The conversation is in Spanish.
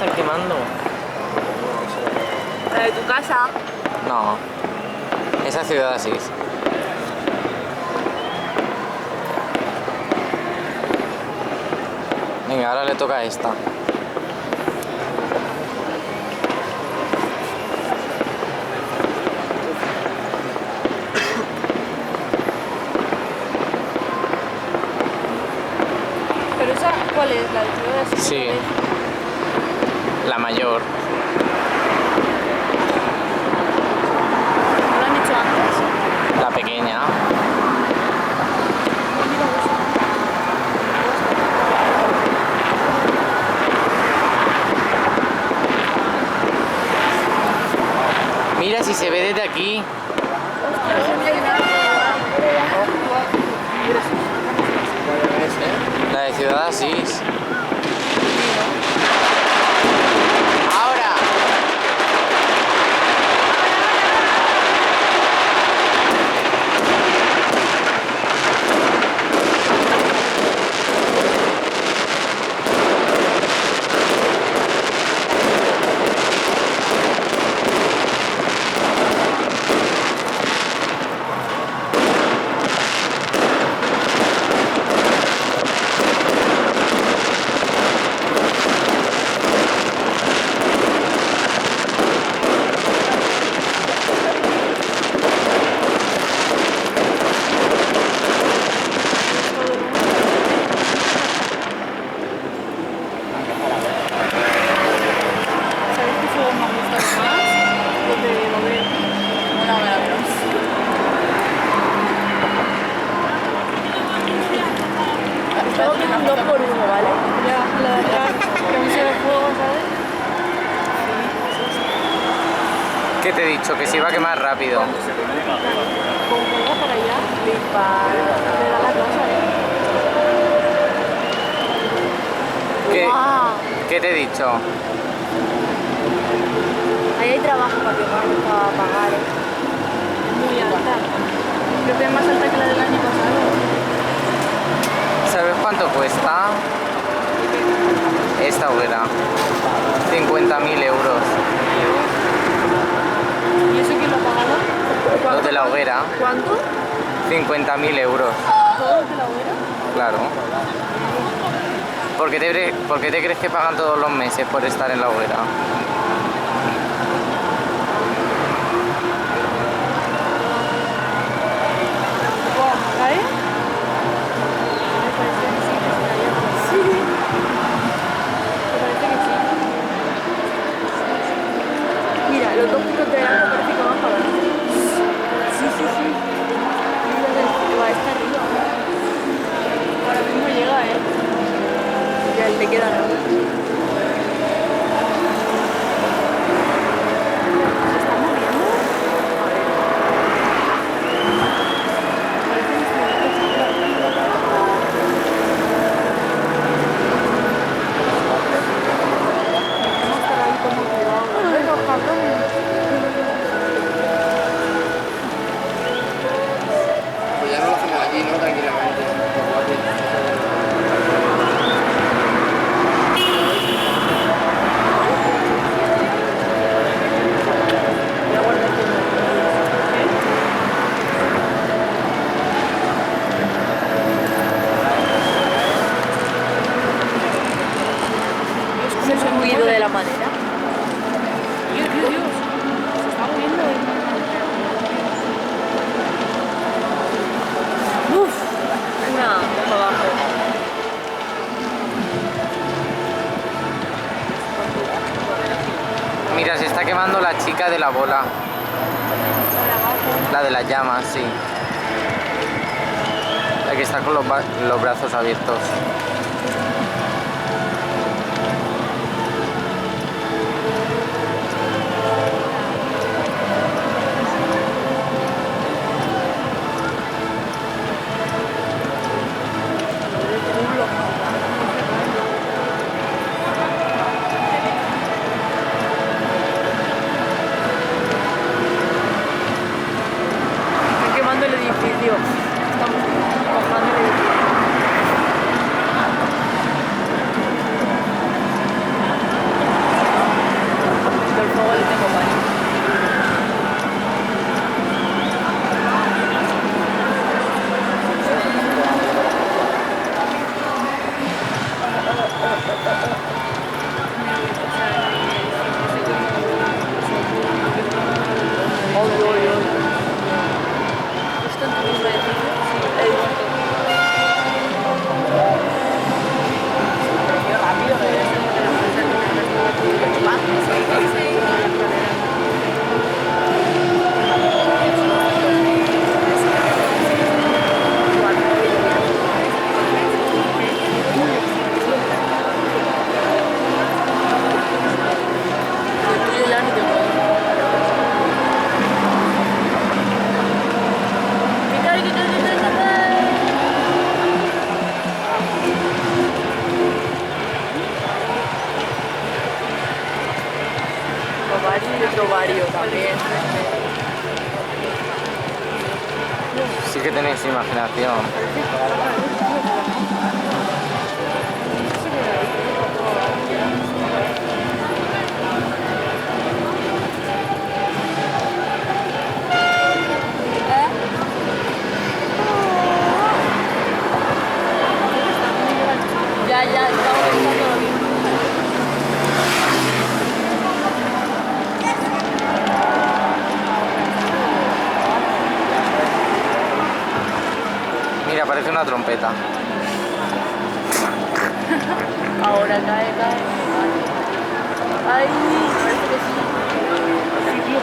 están quemando? ¿La de tu casa? No. Esa Ciudad Asís. Venga, ahora le toca a esta. ¿Pero esa cuál es? ¿La de Ciudad Asís? Sí. La mayor. ¿No lo han hecho antes? La pequeña. Mira si se ve desde aquí. La de Ciudad Asís. Ahora. ¿Sabes qué juego me ha gustado más? Los de Babel. Una buena menos. Todo tiene un 2 por 1, ¿vale? Ya, la verdad, que aún se ve juego, ¿sabes? ¿Qué te he dicho? Que se iba a quemar rápido. Como juego para allá, le da la casa, ¿Qué, ¡Guau! ¿Qué te he dicho? Ahí hay trabajo para quemar, para pagar, ¿eh? Es muy alta. Creo que es más alta que la del año pasado. ¿Sabes cuánto cuesta esta hoguera? 50.000 euros. ¿Y eso quién lo ha pagado? Los de la hoguera, ¿Cuánto? 50.000 euros. ¿Todos de la hoguera? Claro. ¿Por qué te crees que pagan todos los meses por estar en la hoguera? Guau, ¿ahí? Me parece que sí, que se sí. Me parece que sí. Mira, los 2 puntos de delante parece que van para adelante. Sí, sí, sí. Va, está arriba. Ahora mismo llega, Ya le queda nada. ¿Se está moviendo? A ver. Parece que vamos a estar ahí como cuidado. Los cabrones. Pues ya no lo hacemos allí, ¿no? Tranquilamente. Voy a guardar todo. ¿Cómo se ha movido de la manera? Dios, Dios, Dios. Se está moviendo. Uf. Una para abajo. Mira, se está quemando la chica de la bola. Para abajo. La de las llamas, sí. La que está con los brazos abiertos. Están quemando el edificio. Estamos bajando el edificio. Sí que tenéis imaginación. Parece que ahora para el tío, pero no. Sí que lo ya, está todo bien. Mira, parece una trompeta. Ahora cae. Ay, parece que sí. Sí, tío,